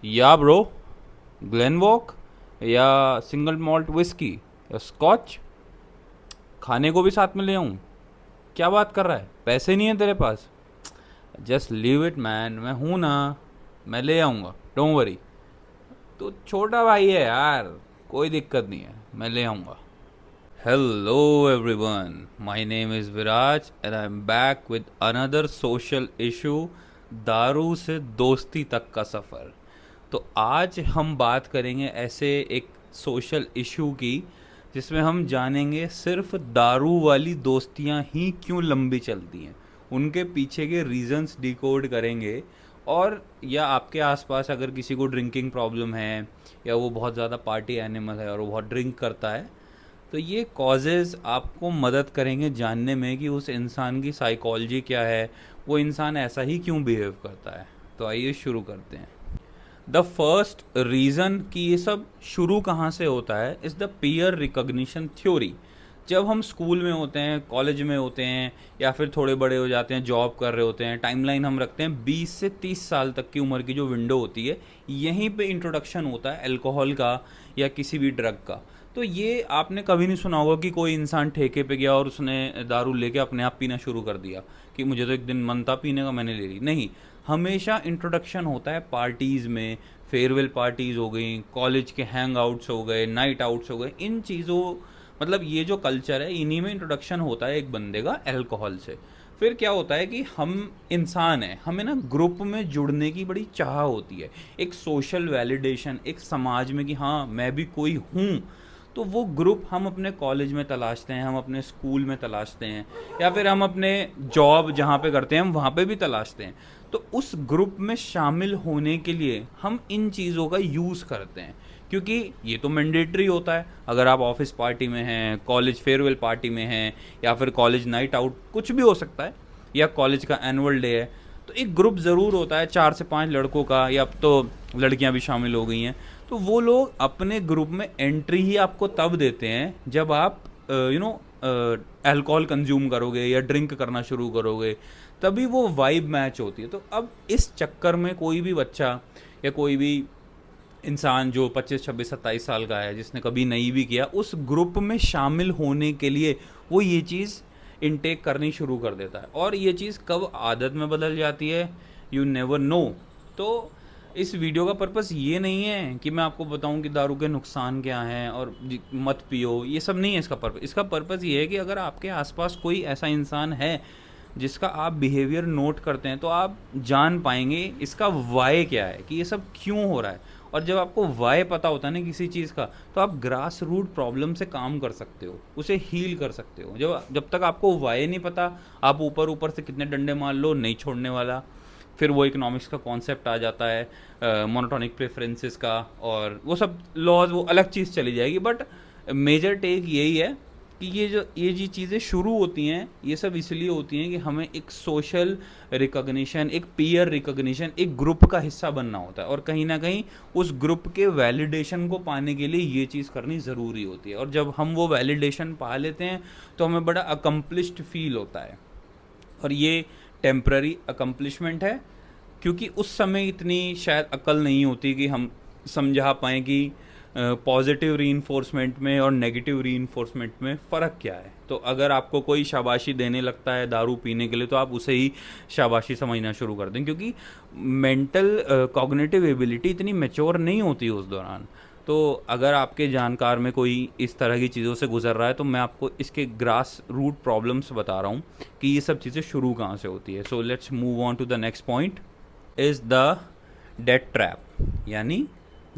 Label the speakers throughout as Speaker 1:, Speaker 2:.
Speaker 1: या ब्रो, ग्लेनवॉक या single malt whisky या स्कॉच, खाने को भी साथ में ले आऊँ? क्या बात कर रहा है, पैसे नहीं है तेरे पास? जस्ट लीव इट मैन, मैं हूँ ना, मैं ले आऊँगा, डोंट वरी। तो छोटा भाई है यार, कोई दिक्कत नहीं है, मैं ले आऊँगा। Hello everyone, my name is Viraj and I am back with another social issue, दारू से दोस्ती तक का सफ़र। तो आज हम बात करेंगे ऐसे एक सोशल इशू की जिसमें हम जानेंगे सिर्फ दारू वाली दोस्तियां ही क्यों लंबी चलती हैं, उनके पीछे के रीजंस डिकोड करेंगे। और या आपके आसपास अगर किसी को ड्रिंकिंग प्रॉब्लम है या वो बहुत ज़्यादा पार्टी एनिमल है और वो बहुत ड्रिंक करता है, तो ये कॉजेज़ आपको मदद करेंगे जानने में कि उस इंसान की साइकोलॉजी क्या है, वो इंसान ऐसा ही क्यों बिहेव करता है। तो आइए शुरू करते हैं। द फर्स्ट रीज़न कि ये सब शुरू कहाँ से होता है is the peer recognition theory. जब हम स्कूल में होते हैं, कॉलेज में होते हैं, या फिर थोड़े बड़े हो जाते हैं, जॉब कर रहे होते हैं, टाइमलाइन हम रखते हैं 20 से 30 साल तक की उम्र की जो विंडो होती है, यहीं पे इंट्रोडक्शन होता है अल्कोहल का या किसी भी ड्रग का। तो ये आपने कभी नहीं सुना होगा कि कोई इंसान ठेके पे गया और उसने दारू लेके अपने आप पीना शुरू कर दिया कि मुझे तो एक दिन मन था पीने का, मैंने ले ली। नहीं, हमेशा इंट्रोडक्शन होता है पार्टीज़ में, फेयरवेल पार्टीज़ हो गई, कॉलेज के हैंग आउट्स हो गए, नाइट आउट्स हो गए, इन चीज़ों, मतलब ये जो कल्चर है इन्हीं में इंट्रोडक्शन होता है एक बंदे का अल्कोहल से। फिर क्या होता है कि हम इंसान हैं, हमें ना ग्रुप में जुड़ने की बड़ी चाह होती है, एक सोशल वैलिडेशन, एक समाज में कि हाँ मैं भी कोई हूँ। तो वो ग्रुप हम अपने कॉलेज में तलाशते हैं, हम अपने स्कूल में तलाशते हैं, या फिर हम अपने जॉब जहाँ पे करते हैं हम वहाँ पे भी तलाशते हैं। तो उस ग्रुप में शामिल होने के लिए हम इन चीज़ों का यूज़ करते हैं, क्योंकि ये तो मैंडेटरी होता है। अगर आप ऑफिस पार्टी में हैं, कॉलेज फेयरवेल पार्टी में हैं, या फिर कॉलेज नाइट आउट, कुछ भी हो सकता है, या कॉलेज का एनुअल डे है, तो एक ग्रुप ज़रूर होता है 4 से 5 लड़कों का, या अब तो लड़कियां भी शामिल हो गई हैं। तो वो लोग अपने ग्रुप में एंट्री ही आपको तब देते हैं जब आप अल्कोहल कंज्यूम करोगे या ड्रिंक करना शुरू करोगे, तभी वो वाइब मैच होती है। तो अब इस चक्कर में कोई भी बच्चा या कोई भी इंसान जो 25, 26, 27 साल का है, जिसने कभी नहीं भी किया, उस ग्रुप में शामिल होने के लिए वो ये चीज़ इनटेक करनी शुरू कर देता है। और ये चीज़ कब आदत में बदल जाती है, यू नेवर नो। तो इस वीडियो का पर्पस ये नहीं है कि मैं आपको बताऊं कि दारू के नुकसान क्या हैं और मत पियो, ये सब नहीं है इसका पर्पस। इसका पर्पस ये है कि अगर आपके आसपास कोई ऐसा इंसान है जिसका आप बिहेवियर नोट करते हैं, तो आप जान पाएंगे इसका वाई क्या है, कि ये सब क्यों हो रहा है। और जब आपको वाई पता होता है ना किसी चीज़ का, तो आप ग्रास रूट प्रॉब्लम से काम कर सकते हो, उसे हील कर सकते हो। जब जब तक आपको वाई नहीं पता, आप ऊपर ऊपर से कितने डंडे मार लो, नहीं छोड़ने वाला। फिर वो इकोनॉमिक्स का कॉन्सेप्ट आ जाता है, मोनोटोनिक प्रेफरेंसेस का, और वो सब लॉज, वो अलग चीज़ चली जाएगी। बट मेजर टेक यही है कि ये जी चीज़ें शुरू होती हैं, ये सब इसलिए होती हैं कि हमें एक सोशल रिकॉग्निशन, एक पीयर रिकॉग्निशन, एक ग्रुप का हिस्सा बनना होता है, और कहीं ना कहीं उस ग्रुप के वैलिडेशन को पाने के लिए ये चीज़ करनी ज़रूरी होती है। और जब हम वो वैलिडेशन पा लेते हैं तो हमें बड़ा अकम्पलिश्ड फील होता है। और ये टेम्प्ररी अकम्पलिशमेंट है, क्योंकि उस समय इतनी शायद अकल नहीं होती कि हम समझा पाएँ कि पॉजिटिव रीइंफोर्समेंट में और नेगेटिव रीइंफोर्समेंट में फ़र्क क्या है। तो अगर आपको कोई शाबाशी देने लगता है दारू पीने के लिए, तो आप उसे ही शाबाशी समझना शुरू कर दें, क्योंकि मेंटल कॉग्निटिव एबिलिटी इतनी मैच्योर नहीं होती उस दौरान। तो अगर आपके जानकार में कोई इस तरह की चीज़ों से गुजर रहा है, तो मैं आपको इसके ग्रास रूट प्रॉब्लम्स बता रहा हूँ कि ये सब चीज़ें शुरू कहाँ से होती है। So let's move on to the next point, is the death trap. यानी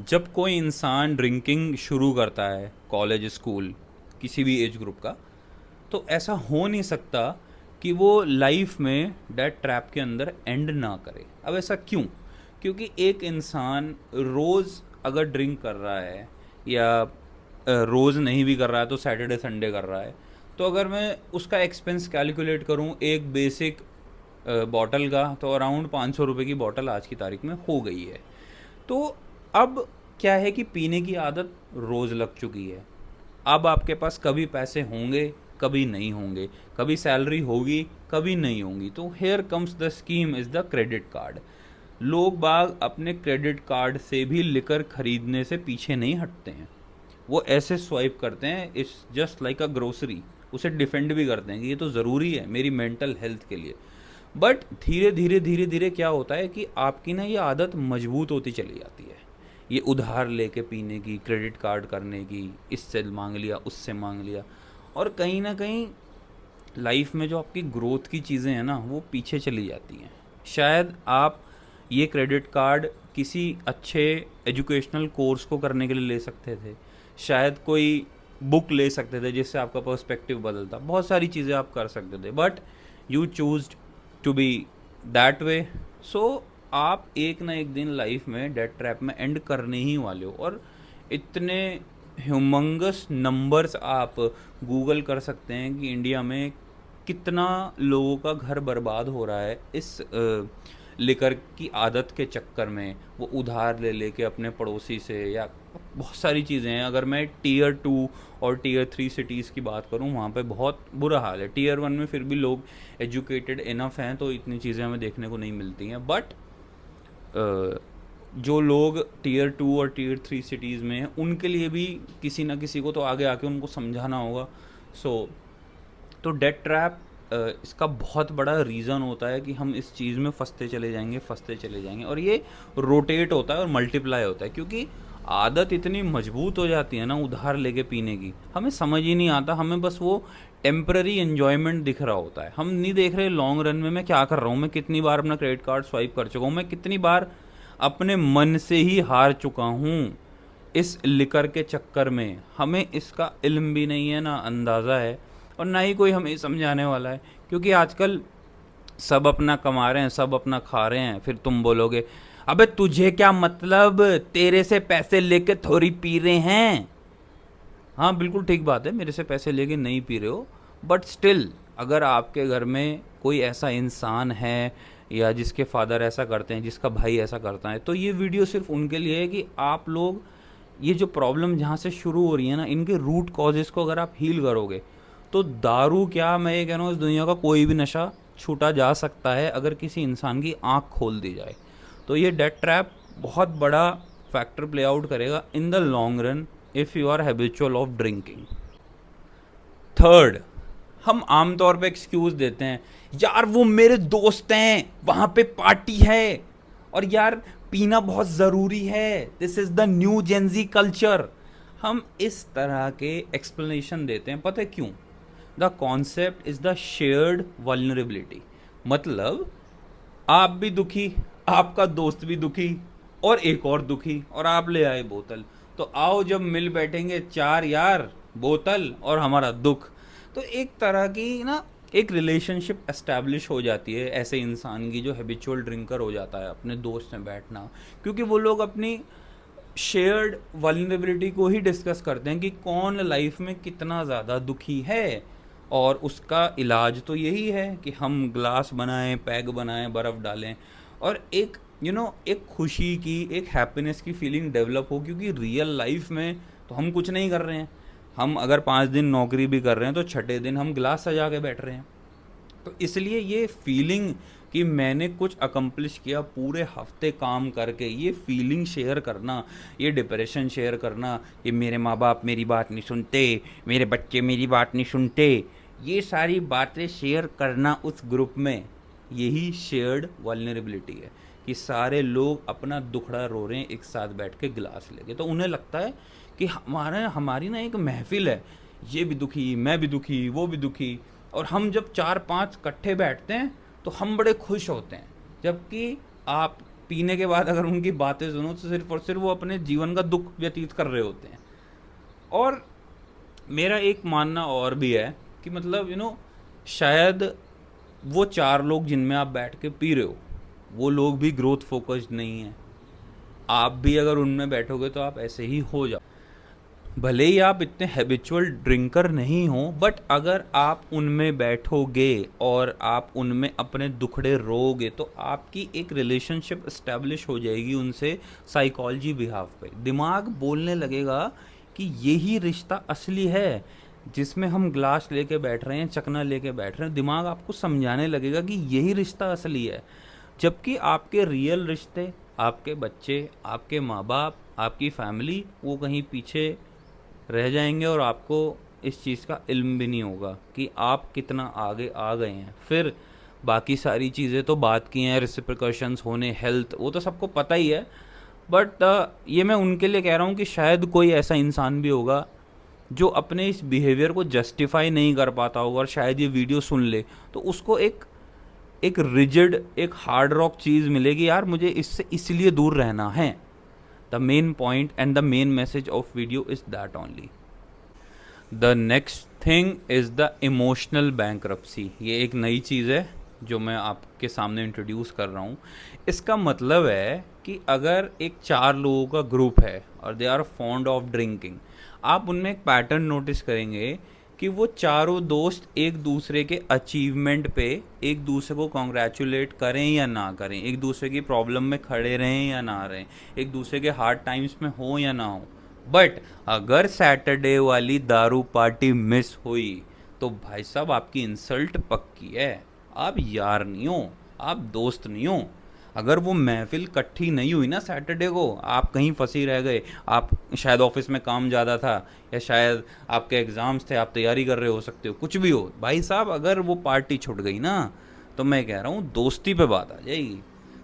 Speaker 1: जब कोई इंसान ड्रिंकिंग शुरू करता है, कॉलेज, स्कूल, किसी भी एज ग्रुप का, तो ऐसा हो नहीं सकता कि वो लाइफ में डेथ ट्रैप के अंदर एंड ना करे। अब ऐसा क्यों? क्योंकि एक इंसान रोज़ अगर ड्रिंक कर रहा है, या रोज़ नहीं भी कर रहा है तो सैटरडे संडे कर रहा है, तो अगर मैं उसका एक्सपेंस कैलकुलेट करूं एक बेसिक बॉटल का, तो अराउंड 500 रुपये की बॉटल आज की तारीख में हो गई है। तो अब क्या है कि पीने की आदत रोज़ लग चुकी है। अब आपके पास कभी पैसे होंगे, कभी नहीं होंगे, कभी सैलरी होगी, कभी नहीं होंगी। तो here comes the scheme is the credit card. लोग बाग अपने क्रेडिट कार्ड से भी लिकर खरीदने से पीछे नहीं हटते हैं। वो ऐसे स्वाइप करते हैं, it's just like a grocery. उसे डिफेंड भी करते हैं कि ये तो ज़रूरी है मेरी मेंटल हेल्थ के लिए। बट धीरे धीरे धीरे धीरे क्या होता है कि आपकी ना ये आदत मजबूत होती चली जाती है, ये उधार लेके पीने की, क्रेडिट कार्ड करने की, इससे मांग लिया उससे मांग लिया। और कहीं ना कहीं लाइफ में जो आपकी ग्रोथ की चीज़ें हैं ना वो पीछे चली जाती हैं। शायद आप ये क्रेडिट कार्ड किसी अच्छे एजुकेशनल कोर्स को करने के लिए ले सकते थे, शायद कोई बुक ले सकते थे जिससे आपका पर्सपेक्टिव बदलता, बहुत सारी चीज़ें आप कर सकते थे, but you choose to be that way. So आप एक ना एक दिन लाइफ में डेट ट्रैप में एंड करने ही वाले हो। और इतने ह्यूमंगस नंबर्स आप गूगल कर सकते हैं कि इंडिया में कितना लोगों का घर बर्बाद हो रहा है इस लिकर की आदत के चक्कर में। वो उधार ले लेके अपने पड़ोसी से, या बहुत सारी चीज़ें हैं। अगर मैं टीयर 2 और टीयर 3 सिटीज़ की बात करूं, वहाँ पे बहुत बुरा हाल है। टीयर 1 में फिर भी लोग एजुकेटेड इनफ हैं तो इतनी चीज़ें हमें देखने को नहीं मिलती हैं, बट जो लोग टीयर 2 और टीयर 3 सिटीज़ में हैं उनके लिए भी किसी ना किसी को तो आगे आके उनको समझाना होगा। तो डेट ट्रैप इसका बहुत बड़ा रीज़न होता है कि हम इस चीज़ में फंसते चले जाएंगे और ये रोटेट होता है और मल्टीप्लाई होता है, क्योंकि आदत इतनी मजबूत हो जाती है ना उधार लेके पीने की, हमें समझ ही नहीं आता, हमें बस वो टेम्पररी एन्जॉयमेंट दिख रहा होता है। हम नहीं देख रहे लॉन्ग रन में मैं क्या कर रहा हूँ, मैं कितनी बार अपना क्रेडिट कार्ड स्वाइप कर चुका हूँ, मैं कितनी बार अपने मन से ही हार चुका हूँ इस लिकर के चक्कर में। हमें इसका इल्म भी नहीं है, ना अंदाज़ा है, और ना ही कोई हमें समझाने वाला है, क्योंकि आजकल सब अपना कमा रहे हैं, सब अपना खा रहे हैं। फिर तुम बोलोगे अबे तुझे क्या मतलब, तेरे से पैसे लेके थोड़ी पी रहे हैं। हाँ बिल्कुल ठीक बात है, मेरे से पैसे लेके नहीं पी रहे हो, बट स्टिल अगर आपके घर में कोई ऐसा इंसान है या जिसके फादर ऐसा करते हैं, जिसका भाई ऐसा करता है, तो ये वीडियो सिर्फ उनके लिए है कि आप लोग ये जो प्रॉब्लम जहाँ से शुरू हो रही है ना, इनके रूट कॉजेज़ को अगर आप हील करोगे तो दारू क्या, मैं ये कह रहा हूँ इस दुनिया का कोई भी नशा छूटा जा सकता है अगर किसी इंसान की आँख खोल दी जाए। तो ये डेट ट्रैप बहुत बड़ा फैक्टर प्ले आउट करेगा in the long run if you are habitual of drinking. Third, हम आमतौर पे एक्सक्यूज़ देते हैं, यार वो मेरे दोस्त हैं, वहाँ पे पार्टी है, और यार पीना बहुत ज़रूरी है, this is the new Gen Z culture. हम इस तरह के एक्सप्लेनेशन देते हैं, पता है क्यों? The concept is the shared vulnerability. मतलब आप भी दुखी, आपका दोस्त भी दुखी, और एक और दुखी, और आप ले आए बोतल, तो आओ जब मिल बैठेंगे चार यार, बोतल और हमारा दुख। तो एक तरह की ना एक रिलेशनशिप एस्टैब्लिश हो जाती है ऐसे इंसान की जो हैबिचुअल ड्रिंकर हो जाता है अपने दोस्त में बैठना, क्योंकि वो लोग अपनी शेयर्ड वल्नरेबिलिटी को ही डिस्कस करते हैं कि कौन लाइफ में कितना ज़्यादा दुखी है, और उसका इलाज तो यही है कि हम ग्लास बनाएं, पैग बनाएं, बर्फ़ डालें, और एक एक खुशी की, एक हैप्पीनेस की फीलिंग डेवलप हो। क्योंकि रियल लाइफ में तो हम कुछ नहीं कर रहे हैं, हम अगर 5 दिन नौकरी भी कर रहे हैं तो छठे दिन हम ग्लास सजा के बैठ रहे हैं। तो इसलिए ये फीलिंग कि मैंने कुछ अकम्प्लिश किया पूरे हफ्ते काम करके, ये फीलिंग शेयर करना, ये डिप्रेशन शेयर करना, ये मेरे माँ बाप मेरी बात नहीं सुनते, मेरे बच्चे मेरी बात नहीं सुनते, ये सारी बातें शेयर करना उस ग्रुप में, यही शेयर्ड वल्नरेबिलिटी है कि सारे लोग अपना दुखड़ा रो रहे हैं एक साथ बैठ के गिलास लेके। तो उन्हें लगता है कि हमारी ना एक महफिल है, ये भी दुखी, मैं भी दुखी, वो भी दुखी, और हम जब 4-5 इकट्ठे बैठते हैं तो हम बड़े खुश होते हैं। जबकि आप पीने के बाद अगर उनकी बातें सुनो तो सिर्फ और सिर्फ वो अपने जीवन का दुख व्यतीत कर रहे होते हैं। और मेरा एक मानना और भी है कि मतलब शायद वो 4 लोग जिनमें आप बैठ के पी रहे हो, वो लोग भी ग्रोथ फोकस्ड नहीं है। आप भी अगर उनमें बैठोगे तो आप ऐसे ही हो जाओ, भले ही आप इतने हैबिचुअल ड्रिंकर नहीं हो, बट अगर आप उनमें बैठोगे और आप उनमें अपने दुखड़े रोगे तो आपकी एक रिलेशनशिप इस्टेब्लिश हो जाएगी उनसे साइकोलॉजी बिहाफ पे। दिमाग बोलने लगेगा कि यही रिश्ता असली है, जिसमें हम ग्लास लेके बैठ रहे हैं, चकना लेके बैठ रहे हैं। दिमाग आपको समझाने लगेगा कि यही रिश्ता असली है। जबकि आपके रियल रिश्ते, आपके बच्चे, आपके माँ बाप, आपकी फैमिली, वो कहीं पीछे रह जाएंगे और आपको इस चीज़ का इल्म भी नहीं होगा कि आप कितना आगे आ गए हैं। फिर बाकी सारी चीज़ें तो बात की हैं, रिसिप्रिकॉशंस होने, हेल्थ, वो तो सबको पता ही है। बट ये मैं उनके लिए कह रहा हूँ कि शायद कोई ऐसा इंसान भी होगा जो अपने इस बिहेवियर को जस्टिफाई नहीं कर पाता होगा और शायद ये वीडियो सुन ले तो उसको एक एक रिजिड, एक हार्ड रॉक चीज़ मिलेगी, यार मुझे इससे इसलिए दूर रहना है। The main point and the main message of video is that only. The next thing is the emotional bankruptcy. ये एक नई चीज़ है जो मैं आपके सामने इंट्रोड्यूस कर रहा हूँ। इसका मतलब है कि अगर एक 4 लोगों का ग्रुप है और they are fond of drinking, आप उनमें एक पैटर्न नोटिस करेंगे कि वो चारों दोस्त एक दूसरे के अचीवमेंट पे एक दूसरे को कॉन्ग्रेचुलेट करें या ना करें, एक दूसरे की प्रॉब्लम में खड़े रहें या ना रहें, एक दूसरे के हार्ड टाइम्स में हो या ना हो। बट अगर सैटरडे वाली दारू पार्टी मिस हुई तो भाई साहब आपकी इंसल्ट पक्की है। आप यार नहीं हो, आप दोस्त नहीं हो। अगर वो महफिल इकट्ठी नहीं हुई ना सैटरडे को, आप कहीं फंसी रह गए, आप शायद ऑफिस में काम ज़्यादा था या शायद आपके एग्ज़ाम्स थे, आप तैयारी कर रहे हो सकते हो, कुछ भी हो भाई साहब, अगर वो पार्टी छूट गई ना तो मैं कह रहा हूँ दोस्ती पे बात आ जाएगी।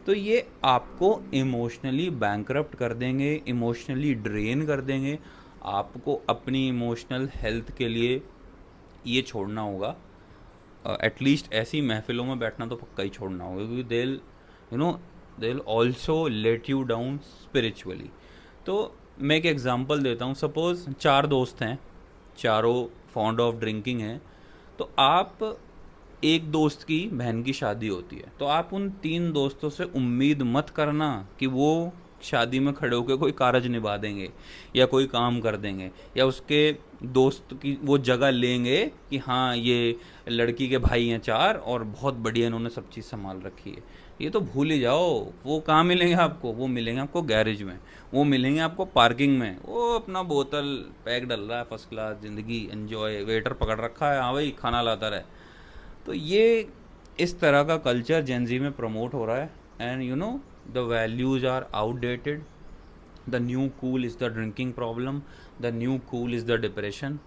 Speaker 1: तो ये आपको इमोशनली बैंकरप्ट कर देंगे, इमोशनली ड्रेन कर देंगे। आपको अपनी इमोशनल हेल्थ के लिए ये छोड़ना होगा, एटलीस्ट ऐसी महफिलों में बैठना तो पक्का ही छोड़ना होगा, क्योंकि they also let you down spiritually. तो मैं एक एग्जांपल देता हूँ। सपोज 4 दोस्त हैं, चारों फॉन्ड ऑफ ड्रिंकिंग हैं, तो आप, एक दोस्त की बहन की शादी होती है तो आप उन 3 दोस्तों से उम्मीद मत करना कि वो शादी में खड़े होकर कोई कारज निभा देंगे या कोई काम कर देंगे या उसके दोस्त की वो जगह लेंगे कि हाँ ये लड़की के भाई हैं 4 और बहुत बढ़िया इन्होंने सब चीज़ संभाल रखी है। ये तो भूल ही जाओ। वो कहाँ मिलेंगे आपको? वो मिलेंगे आपको गैरेज में, वो मिलेंगे आपको पार्किंग में, वो अपना बोतल पैक डल रहा है, फर्स्ट क्लास ज़िंदगी एंजॉय, वेटर पकड़ रखा है, हाँ भाई खाना लाता रहे। तो ये इस तरह का कल्चर जेनजी में प्रमोट हो रहा है and the values are outdated. The new cool is the drinking problem, the new cool is the depression.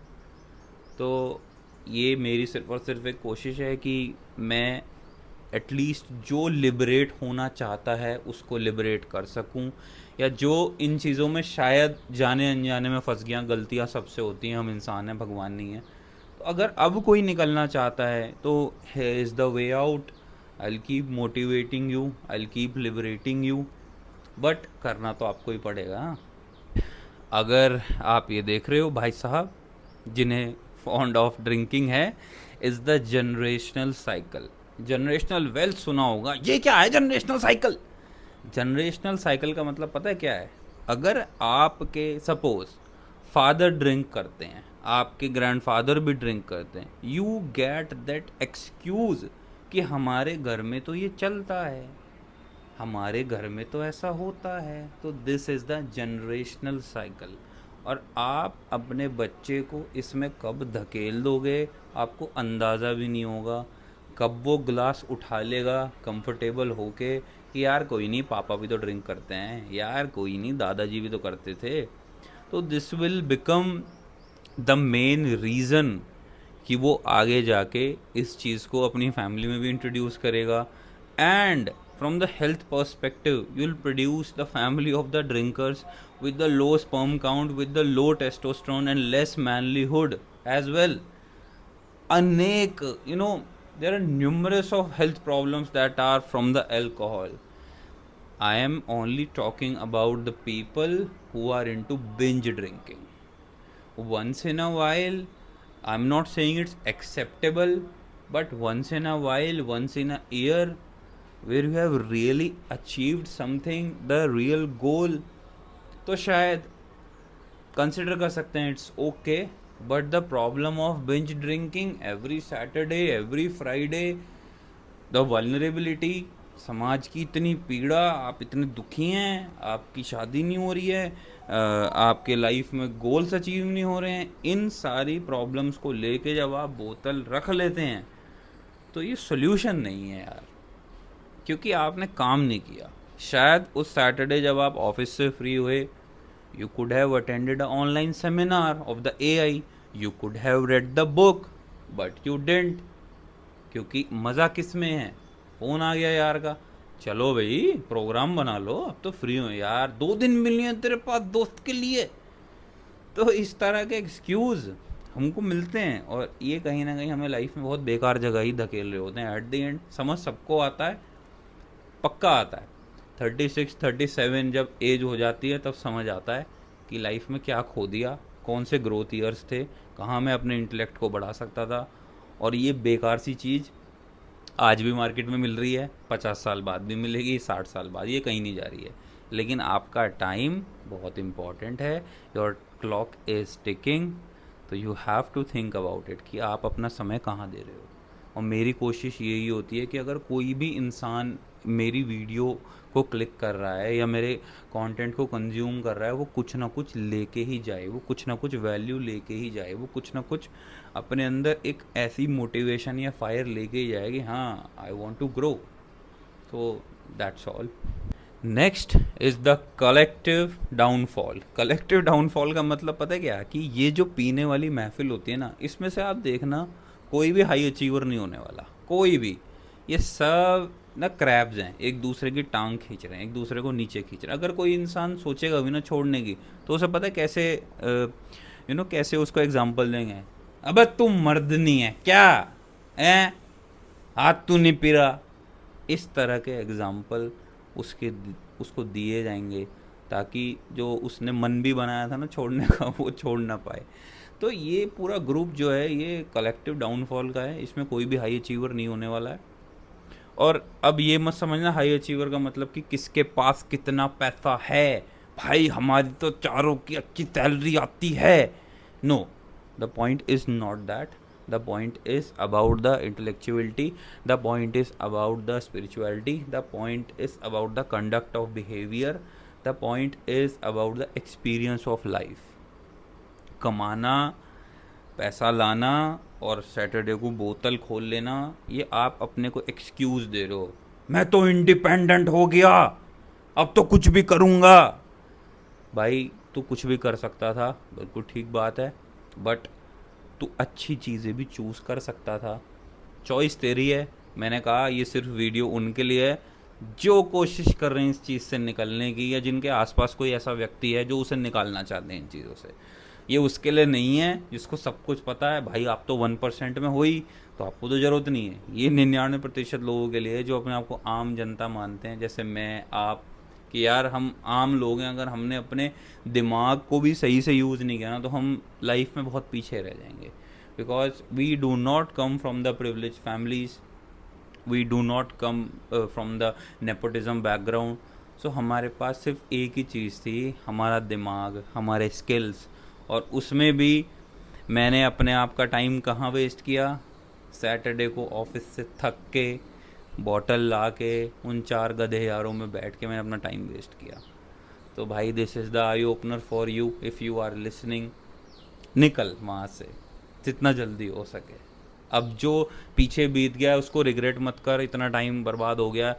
Speaker 1: तो ये मेरी सिर्फ और सिर्फ एक कोशिश है कि मैं एटलीस्ट जो लिबरेट होना चाहता है उसको लिबरेट कर सकूं, या जो इन चीज़ों में शायद जाने अनजाने में फंस गया, गलतियां सबसे होती हैं, हम इंसान हैं, भगवान नहीं है। तो अगर अब कोई निकलना चाहता है तो here is the way out. I will keep motivating you, I will keep liberating you, but करना तो आपको ही पड़ेगा। अगर आप ये देख रहे हो भाई साहब जिन्हें फॉन्ड ऑफ ड्रिंकिंग है, is the generational cycle. Generational wealth सुना होगा, ये क्या है जनरेशनल साइकिल? जनरेशनल साइकिल का मतलब पता है क्या है? अगर आपके सपोज फादर ड्रिंक करते हैं, आपके ग्रैंडफादर भी ड्रिंक करते हैं, यू गेट दैट एक्सक्यूज़ कि हमारे घर में तो ये चलता है, हमारे घर में तो ऐसा होता है। तो this is the generational cycle. और आप अपने बच्चे को इसमें कब धकेल दोगे आपको अंदाज़ा भी नहीं होगा। कब वो ग्लास उठा लेगा कंफर्टेबल होके कि यार कोई नहीं, पापा भी तो ड्रिंक करते हैं, यार कोई नहीं, दादाजी भी तो करते थे। तो this will become the main reason कि वो आगे जाके इस चीज़ को अपनी फैमिली में भी इंट्रोड्यूस करेगा। And from the health perspective, you'll produce the family of the drinkers with the low sperm count, with the low testosterone and less manlyhood as well. Anek, there are numerous of health problems that are from the alcohol. I am only talking about the people who are into binge drinking. Once in a while, I'm not saying it's acceptable, but once in a while, once in a year, where you have really achieved something, the real goal, तो शायद consider कर सकते हैं, it's okay. But the problem of binge drinking every Saturday, every Friday, the vulnerability, समाज की इतनी पीड़ा, आप इतने दुखी हैं, आपकी शादी नहीं हो रही है, आपके लाइफ में गोल्स अचीव नहीं हो रहे हैं, इन सारी प्रॉब्लम्स को लेके जब आप बोतल रख लेते हैं तो ये सोल्यूशन नहीं है यार। क्योंकि आपने काम नहीं किया। शायद उस सैटरडे जब आप ऑफिस से फ्री हुए, you could have attended a online seminar of the AI, you could have read the book, but you didn't. क्योंकि मज़ा किस में है, फ़ोन आ गया यार का, चलो भाई प्रोग्राम बना लो, अब तो फ्री हो यार, 2 दिन मिलनी है तेरे पास दोस्त के लिए। तो इस तरह के एक्सक्यूज़ हमको मिलते हैं, और ये कहीं ना कहीं हमें लाइफ में बहुत बेकार जगह ही धकेल रहे होते हैं। एट द एंड समझ सबको आता है, पक्का आता है। 36-37 जब एज हो जाती है तब समझ आता है कि लाइफ में क्या खो दिया, कौन से ग्रोथ ईयर्स थे, कहाँ मैं अपने इंटेलेक्ट को बढ़ा सकता था। और ये बेकार सी चीज़ आज भी मार्केट में मिल रही है, 50 साल बाद भी मिलेगी, 60 साल बाद, ये कहीं नहीं जा रही है। लेकिन आपका टाइम बहुत इम्पॉर्टेंट है, योर क्लॉक इज़ टिकिंग, तो you have to think about it कि आप अपना समय कहाँ दे रहे हो। और मेरी कोशिश यही होती है कि अगर कोई भी इंसान मेरी वीडियो को क्लिक कर रहा है या मेरे कंटेंट को कंज्यूम कर रहा है, वो कुछ ना कुछ लेके ही जाए, वो कुछ ना कुछ वैल्यू लेके ही जाए, वो कुछ ना कुछ अपने अंदर एक ऐसी मोटिवेशन या फायर लेके ही जाए कि हाँ आई वॉन्ट टू ग्रो। तो that's all. Next is the collective downfall. Collective downfall का मतलब पता है क्या, कि ये जो पीने वाली महफिल होती है ना, इसमें से आप देखना कोई भी हाई अचीवर नहीं होने वाला, कोई भी। ये सब ना क्रैब्स हैं, एक दूसरे की टांग खींच रहे हैं, एक दूसरे को नीचे खींच रहे हैं। अगर कोई इंसान सोचेगा भी ना छोड़ने की, तो उसे पता है कैसे कैसे उसको एग्जाम्पल देंगे। अबे तू मर्द नहीं है क्या, हैं हाथ तू नहीं पी रहा। इस तरह के एग्जाम्पल उसको दिए जाएंगे, ताकि जो उसने मन भी बनाया था ना छोड़ने का, वो छोड़ ना पाए। तो ये पूरा ग्रुप जो है ये कलेक्टिव डाउनफॉल का है, इसमें कोई भी हाई अचीवर नहीं होने वाला है। और अब ये मत समझना हाई अचीवर का मतलब कि किसके पास कितना पैसा है, भाई हमारी तो चारों की अच्छी सैलरी आती है। No, the point is not that. The point is about the intellectuality, the point is about the spirituality, the point is about the conduct of behavior, the point is about the experience of life. कमाना, पैसा लाना और Saturday को बोतल खोल लेना, ये आप अपने को एक्सक्यूज़ दे रहे हो। मैं तो इंडिपेंडेंट हो गया, अब तो कुछ भी करूँगा। भाई तू कुछ भी कर सकता था, बिल्कुल ठीक बात है, बट तू अच्छी चीज़ें भी चूज़ कर सकता था। चॉइस तेरी है। मैंने कहा ये सिर्फ वीडियो उनके लिए है जो कोशिश कर रहे हैं इस चीज़ से निकलने की, या जिनके आसपास कोई ऐसा व्यक्ति है जो उसे निकालना चाहते हैं इन चीज़ों से। ये उसके लिए नहीं है जिसको सब कुछ पता है। भाई आप तो 1% में हो ही, तो आपको तो ज़रूरत नहीं है। ये 99% लोगों के लिए जो अपने आप को आम जनता मानते हैं, जैसे मैं, आप, कि यार हम आम लोग हैं, अगर हमने अपने दिमाग को भी सही से यूज़ नहीं किया ना, तो हम लाइफ में बहुत पीछे रह जाएंगे। Because we do not come from the privilege families, we do not come from the nepotism background. So हमारे पास सिर्फ एक ही चीज़ थी, हमारा दिमाग, हमारे स्किल्स। और उसमें भी मैंने अपने आप का टाइम कहाँ वेस्ट किया। सैटरडे को ऑफिस से थक के बॉटल ला के उन 4 गधे यारों में बैठ के मैंने अपना टाइम वेस्ट किया। तो भाई this is the eye opener for you, if you are listening. निकल वहाँ से जितना जल्दी हो सके। अब जो पीछे बीत गया है उसको रिग्रेट मत कर, इतना टाइम बर्बाद हो गया,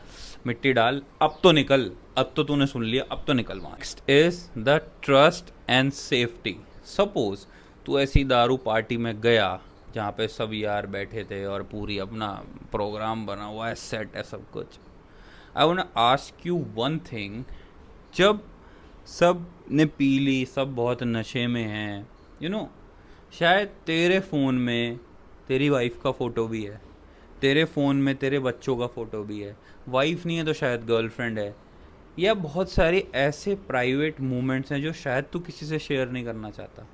Speaker 1: मिट्टी डाल, अब तो निकल, अब तो तूने सुन लिया, अब तो निकल वहाँ। Next is the trust and safety. Suppose तू ऐसी दारू पार्टी में गया जहाँ पे सब यार बैठे थे और पूरी अपना प्रोग्राम बना हुआ है, सेट है सब कुछ। I want to ask you one thing, जब सब ने पी ली, सब बहुत नशे में हैं, शायद तेरे फ़ोन में तेरी वाइफ का फ़ोटो भी है, तेरे फ़ोन में तेरे बच्चों का फ़ोटो भी है, वाइफ नहीं है तो शायद गर्लफ्रेंड है, या बहुत सारे ऐसे प्राइवेट मोमेंट्स हैं जो शायद तू किसी से शेयर नहीं करना चाहता।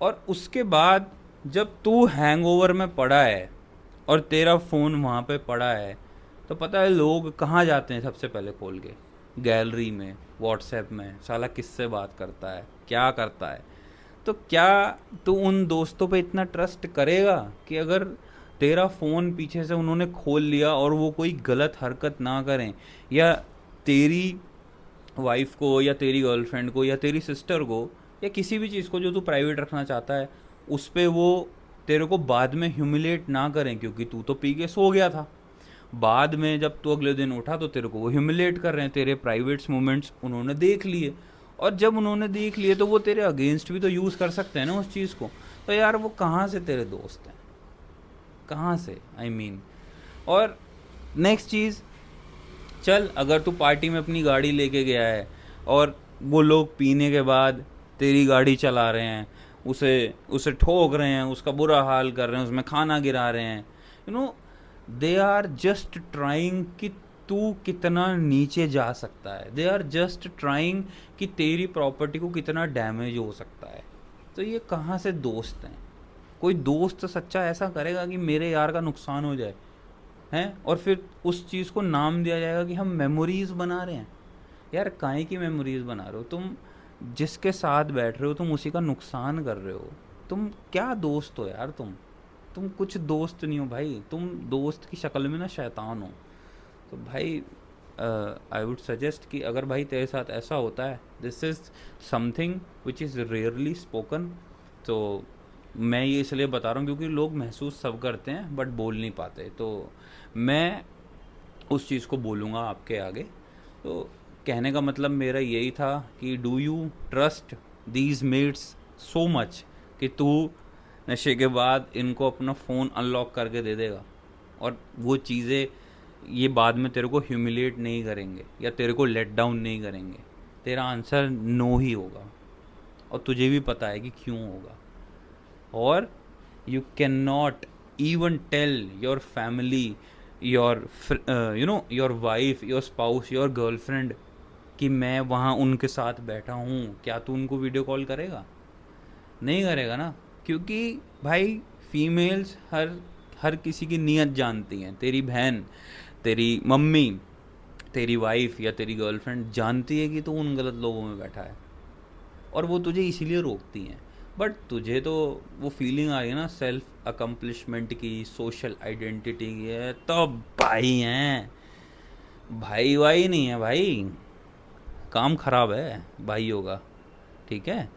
Speaker 1: और उसके बाद जब तू हैंगओवर में पड़ा है और तेरा फ़ोन वहाँ पे पड़ा है, तो पता है लोग कहाँ जाते हैं सबसे पहले खोल के? गैलरी में, व्हाट्सएप में। साला किससे बात करता है, क्या करता है? तो क्या तू उन दोस्तों पे इतना ट्रस्ट करेगा कि अगर तेरा फ़ोन पीछे से उन्होंने खोल लिया और वो कोई गलत हरकत ना करें, या तेरी वाइफ को या तेरी गर्लफ्रेंड को या तेरी सिस्टर को या किसी भी चीज़ को जो तू प्राइवेट रखना चाहता है, उस पर वो तेरे को बाद में ह्यूमिलेट ना करें क्योंकि तू तो पी के सो गया था। बाद में जब तू अगले दिन उठा तो तेरे को वो ह्यूमिलेट कर रहे हैं, तेरे प्राइवेट्स मोमेंट्स उन्होंने देख लिए, और जब उन्होंने देख लिए तो वो तेरे अगेंस्ट भी तो यूज़ कर सकते हैं ना उस चीज़ को। तो यार वो कहाँ से तेरे दोस्त हैं, कहाँ से, आई मीन। और नेक्स्ट चीज़, चल अगर तू पार्टी में अपनी गाड़ी लेके गया है और वो लोग पीने के बाद तेरी गाड़ी चला रहे हैं, उसे उसे ठोक रहे हैं, उसका बुरा हाल कर रहे हैं, उसमें खाना गिरा रहे हैं, you know they are just trying कि तू कितना नीचे जा सकता है, दे आर जस्ट ट्राइंग कि तेरी प्रॉपर्टी को कितना डैमेज हो सकता है। तो ये कहाँ से दोस्त हैं? कोई दोस्त सच्चा ऐसा करेगा कि मेरे यार का नुकसान हो जाए हैं, और फिर उस चीज़ को नाम दिया जाएगा कि हम मेमोरीज़ बना रहे हैं। यार काहे की मेमोरीज़ बना रहे हो तुम? जिसके साथ बैठ रहे हो तुम उसी का नुकसान कर रहे हो। तुम क्या दोस्त हो यार? तुम कुछ दोस्त नहीं हो भाई, तुम दोस्त की शक्ल में ना शैतान हो। तो भाई आई वुड सजेस्ट कि अगर भाई तेरे साथ ऐसा होता है, this is something which is rarely spoken. तो मैं ये इसलिए बता रहा हूँ क्योंकि लोग महसूस सब करते हैं बट बोल नहीं पाते, तो मैं उस चीज़ को बोलूँगा आपके आगे। तो कहने का मतलब मेरा यही था कि do you trust these mates so much कि तू नशे के बाद इनको अपना फ़ोन अनलॉक करके दे देगा और वो चीज़ें ये बाद में तेरे को ह्यूमिलेट नहीं करेंगे या तेरे को लेट डाउन नहीं करेंगे? तेरा आंसर नो ही होगा, और तुझे भी पता है कि क्यों होगा। और you can not even tell your family, your wife, your spouse, your girlfriend कि मैं वहाँ उनके साथ बैठा हूँ। क्या तू उनको वीडियो कॉल करेगा? नहीं करेगा ना, क्योंकि भाई फीमेल्स हर किसी की नीयत जानती हैं। तेरी बहन, तेरी मम्मी, तेरी वाइफ या तेरी गर्लफ्रेंड जानती है कि तू उन गलत लोगों में बैठा है, और वो तुझे इसीलिए रोकती हैं। बट तुझे तो वो फीलिंग आ रही है ना सेल्फ अकम्पलिशमेंट की, सोशल आइडेंटिटी की है, तो भाई हैं, भाई वाई नहीं है भाई, काम खराब है भाइयों का। ठीक है,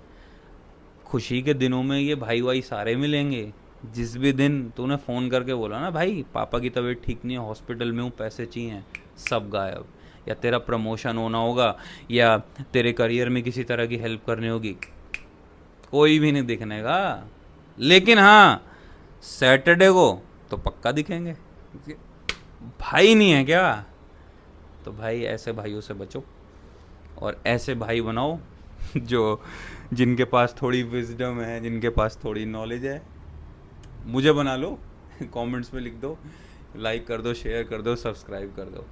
Speaker 1: खुशी के दिनों में ये भाई वाई सारे मिलेंगे। जिस भी दिन तूने फ़ोन करके बोला ना भाई पापा की तबीयत ठीक नहीं है, हॉस्पिटल में हूँ, पैसे चाहिए, सब गायब। या तेरा प्रमोशन होना होगा या तेरे करियर में किसी तरह की हेल्प करनी होगी, कोई भी नहीं दिखने का। लेकिन हाँ, सैटरडे को तो पक्का दिखेंगे। भाई नहीं है क्या? तो भाई ऐसे भाइयों से बचो और ऐसे भाई बनाओ जो जिनके पास थोड़ी विजडम है, जिनके पास थोड़ी नॉलेज है। मुझे बना लो, कमेंट्स में लिख दो, लाइक कर दो, शेयर कर दो, सब्सक्राइब कर दो।